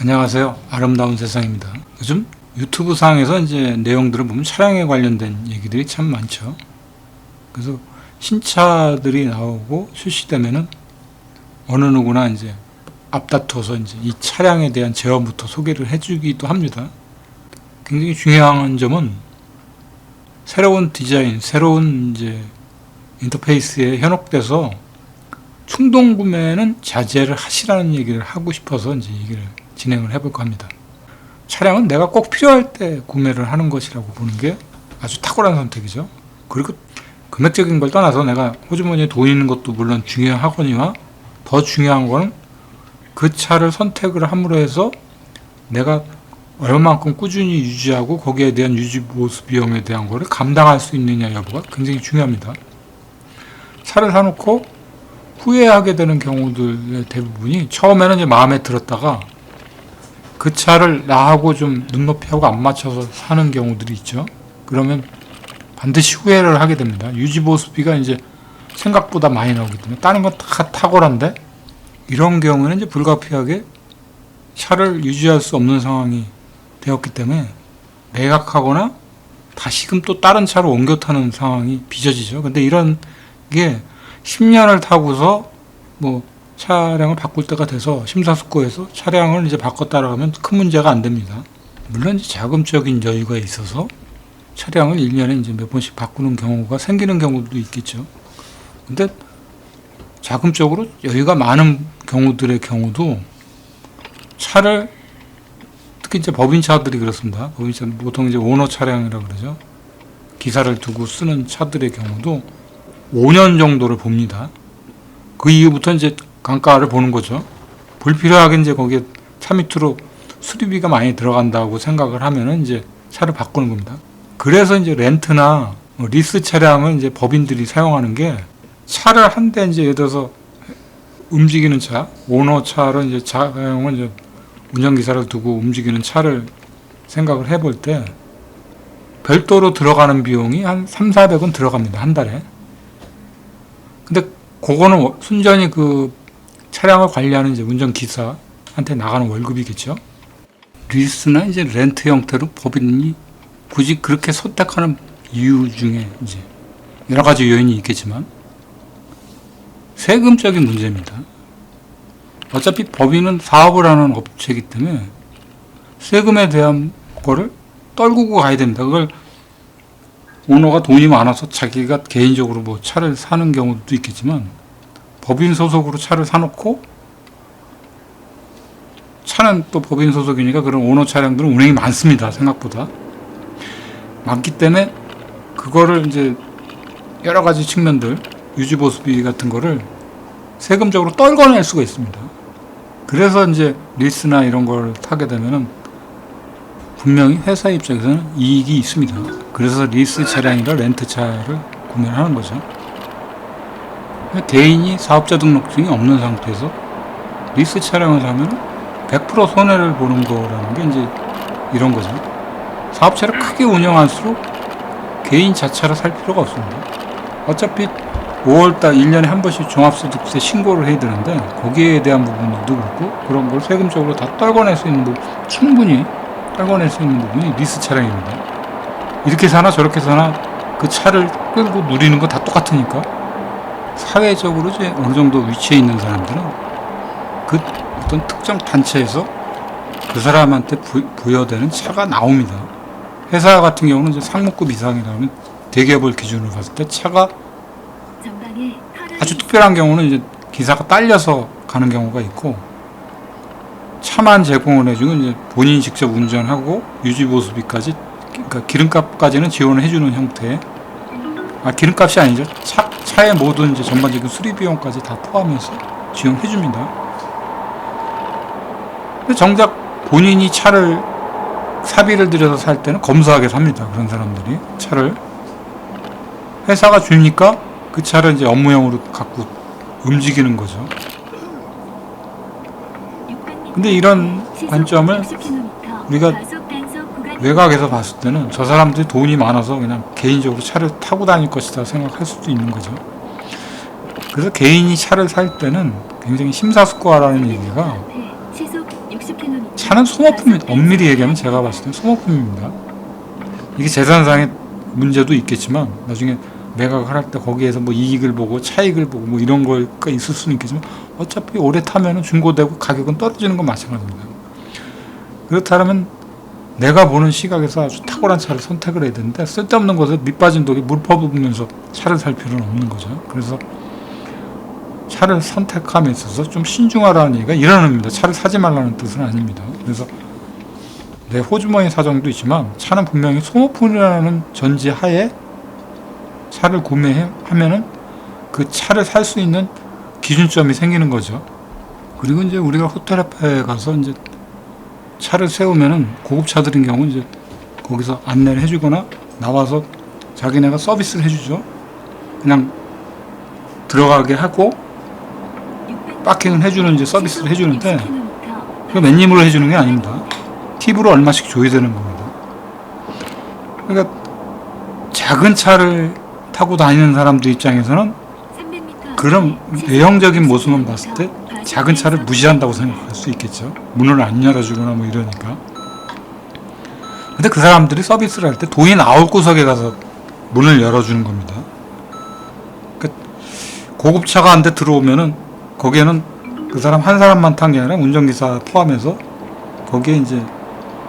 안녕하세요. 아름다운 세상입니다. 요즘 유튜브 상에서 이제 내용들을 보면 차량에 관련된 얘기들이 참 많죠. 그래서 신차들이 나오고 출시되면은 어느 누구나 이제 앞다퉈서 이제 이 차량에 대한 제어부터 소개를 해주기도 합니다. 굉장히 중요한 점은 새로운 디자인, 새로운 이제 인터페이스에 현혹돼서 충동 구매는 자제를 하시라는 얘기를 하고 싶어서 이제 얘기를 진행을 해볼까 합니다. 차량은 내가 꼭 필요할 때 구매를 하는 것이라고 보는 게 아주 탁월한 선택이죠. 그리고 금액적인 걸 떠나서 내가 호주머니에 돈 있는 것도 물론 중요하거니와 더 중요한 거는 그 차를 선택을 함으로 해서 내가 얼마만큼 꾸준히 유지하고 거기에 대한 유지 보수 비용에 대한 거를 감당할 수 있느냐 여부가 굉장히 중요합니다. 차를 사놓고 후회하게 되는 경우들의 대부분이 처음에는 이제 마음에 들었다가 그 차를 나하고 좀 눈높이하고 안 맞춰서 사는 경우들이 있죠. 그러면 반드시 후회를 하게 됩니다. 유지보수비가 이제 생각보다 많이 나오기 때문에 다른 건 다 탁월한데 이런 경우는 이제 불가피하게 차를 유지할 수 없는 상황이 되었기 때문에 매각하거나 다시금 또 다른 차로 옮겨 타는 상황이 빚어지죠. 근데 이런 게 10년을 타고서 뭐 차량을 바꿀 때가 돼서 심사숙고해서 차량을 이제 바꿨다라고 하면 큰 문제가 안 됩니다. 물론 이제 자금적인 여유가 있어서 차량을 1년에 이제 몇 번씩 바꾸는 경우가 생기는 경우도 있겠죠. 근데 자금적으로 여유가 많은 경우들의 경우도 차를 특히 이제 법인차들이 그렇습니다. 법인차 보통 이제 오너 차량이라고 그러죠. 기사를 두고 쓰는 차들의 경우도 5년 정도를 봅니다. 그 이후부터 이제 강가를 보는 거죠. 불필요하게 이제 거기에 차 밑으로 수리비가 많이 들어간다고 생각을 하면은 이제 차를 바꾸는 겁니다. 그래서 이제 렌트나 리스 차량을 이제 법인들이 사용하는 게 차를 한 대 이제 예를 들어서 움직이는 차, 오너 차로 이제 차량을 이제 운전기사를 두고 움직이는 차를 생각을 해볼 때 별도로 들어가는 비용이 한 3,400원 들어갑니다. 한 달에. 근데 그거는 순전히 그 차량을 관리하는 이제 운전기사한테 나가는 월급이겠죠. 리스나 이제 렌트 형태로 법인이 굳이 그렇게 선택하는 이유 중에 이제 여러 가지 요인이 있겠지만 세금적인 문제입니다. 어차피 법인은 사업을 하는 업체이기 때문에 세금에 대한 거를 떨구고 가야 됩니다. 그걸 오너가 돈이 많아서 자기가 개인적으로 뭐 차를 사는 경우도 있겠지만 법인 소속으로 차를 사놓고 차는 또 법인 소속이니까 그런 오너 차량들은 운행이 많습니다. 생각보다 많기 때문에 그거를 이제 여러 가지 측면들 유지보수비 같은 거를 세금적으로 떨궈낼 수가 있습니다. 그래서 이제 리스나 이런 걸 타게 되면은 분명히 회사 입장에서는 이익이 있습니다. 그래서 리스 차량이나 렌트 차를 구매를 하는 거죠. 개인이 사업자 등록증이 없는 상태에서 리스 차량을 사면 100% 손해를 보는 거라는 게 이제 이런 거죠. 사업체를 크게 운영할수록 개인 자차를 살 필요가 없습니다. 어차피 5월달 1년에 한 번씩 종합소득세 신고를 해야 되는데 거기에 대한 부분도 그렇고 그런 걸 세금적으로 다 떨궈낼 수 있는 충분히 떨궈낼 수 있는 부분이 리스 차량입니다. 이렇게 사나 저렇게 사나 그 차를 끌고 누리는 거 다 똑같으니까 사회적으로 이제 어느 정도 위치에 있는 사람들은 그 어떤 특정 단체에서 그 사람한테 부여되는 차가 나옵니다. 회사 같은 경우는 이제 상무급 이상이라면 대기업을 기준으로 봤을 때 차가 아주 특별한 경우는 이제 기사가 딸려서 가는 경우가 있고 차만 제공을 해주고 이제 본인이 직접 운전하고 유지보수비까지 그러니까 기름값까지는 지원을 해주는 형태. 기름값이 아니죠. 차의 모든 이제 전반적인 수리 비용까지 다 포함해서 지원해줍니다. 근데 정작 본인이 차를 사비를 들여서 살 때는 검소하게 삽니다. 그런 사람들이 차를 회사가 주니까 그 차를 이제 업무용으로 갖고 움직이는 거죠. 근데 이런 관점을 우리가 외곽에서 봤을 때는 저 사람들이 돈이 많아서 그냥 개인적으로 차를 타고 다닐 것이다 생각할 수도 있는 거죠. 그래서 개인이 차를 살 때는 굉장히 심사숙고하라는 얘기가 차는 소모품입니다. 엄밀히 얘기하면 제가 봤을 때 소모품입니다. 이게 재산상의 문제도 있겠지만 나중에 매각을 할 때 거기에서 뭐 이익을 보고 차익을 보고 뭐 이런 거가 있을 수는 있겠지만 어차피 오래 타면은 중고되고 가격은 떨어지는 건 마찬가지입니다. 그렇다면 내가 보는 시각에서 아주 탁월한 차를 선택을 해야 되는데 쓸데없는 곳에 밑빠진 독에 물 퍼부으면서 차를 살 필요는 없는 거죠. 그래서 차를 선택함에 있어서 좀 신중하라는 얘기가 이런 의미입니다. 차를 사지 말라는 뜻은 아닙니다. 그래서 내 호주머니 사정도 있지만 차는 분명히 소모품이라는 전제하에 차를 구매하면은 그 차를 살 수 있는 기준점이 생기는 거죠. 그리고 이제 우리가 호텔에 가서 이제 차를 세우면은 고급차들인 경우 이제 거기서 안내를 해주거나 나와서 자기네가 서비스를 해주죠. 그냥 들어가게 하고 파킹을 해주는 이제 서비스를 해주는데 그 맨입으로 해주는 게 아닙니다. 팁으로 얼마씩 줘야 되는 겁니다. 그러니까 작은 차를 타고 다니는 사람들 입장에서는 그런 외형적인 모습만 봤을 때 작은 차를 무시한다고 생각할 수 있겠죠. 문을 안 열어주거나 뭐 이러니까. 근데 그 사람들이 서비스를 할 때 돈이 나올 구석에 가서 문을 열어주는 겁니다. 그러니까 고급차가 한 대 들어오면은 거기에는 그 사람 한 사람만 탄 게 아니라 운전기사 포함해서 거기에 이제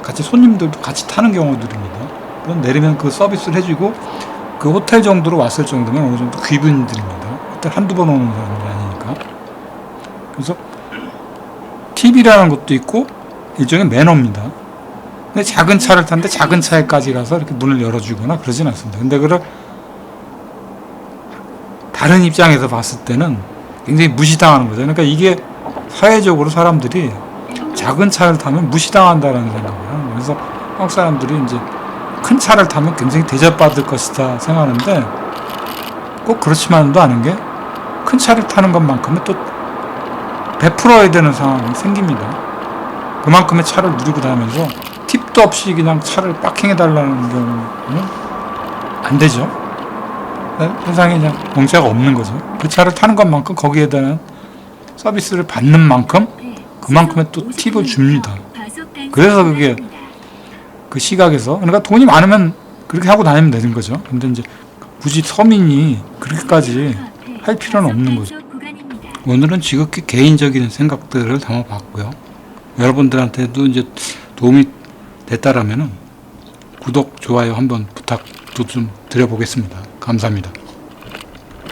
같이 손님들도 같이 타는 경우들입니다. 그럼 내리면 그 서비스를 해주고 그 호텔 정도로 왔을 정도면 어느 정도 귀빈들입니다. 호텔 한두 번 오는 사람들이 아니니까. 그래서 팁이라는 것도 있고 일종의 매너입니다. 근데 작은 차를 탔는데 작은 차에까지 가서 이렇게 문을 열어주거나 그러진 않습니다. 근데 그걸 다른 입장에서 봤을 때는 굉장히 무시당하는 거죠. 그러니까 이게 사회적으로 사람들이 작은 차를 타면 무시당한다라는 생각을 하는 거예요. 그래서 한국 사람들이 이제 큰 차를 타면 굉장히 대접받을 것이다 생각하는데 꼭 그렇지만도 않은 게 큰 차를 타는 것만큼은 또 베풀어야 되는 상황이 생깁니다. 그만큼의 차를 누리고 다니면서 팁도 없이 그냥 차를 파킹해달라는 경우는 안 되죠. 세상에 그냥 공짜가 없는 거죠. 그 차를 타는 것만큼 거기에 대한 서비스를 받는 만큼 그만큼의 또 팁을 줍니다. 그래서 그게 그 시각에서 그러니까 돈이 많으면 그렇게 하고 다니면 되는 거죠. 근데 이제 굳이 서민이 그렇게까지 할 필요는 없는 거죠. 오늘은 지극히 개인적인 생각들을 담아봤고요. 여러분들한테도 이제 도움이 됐다라면은 구독, 좋아요 한번 부탁도 좀 드려보겠습니다. 감사합니다.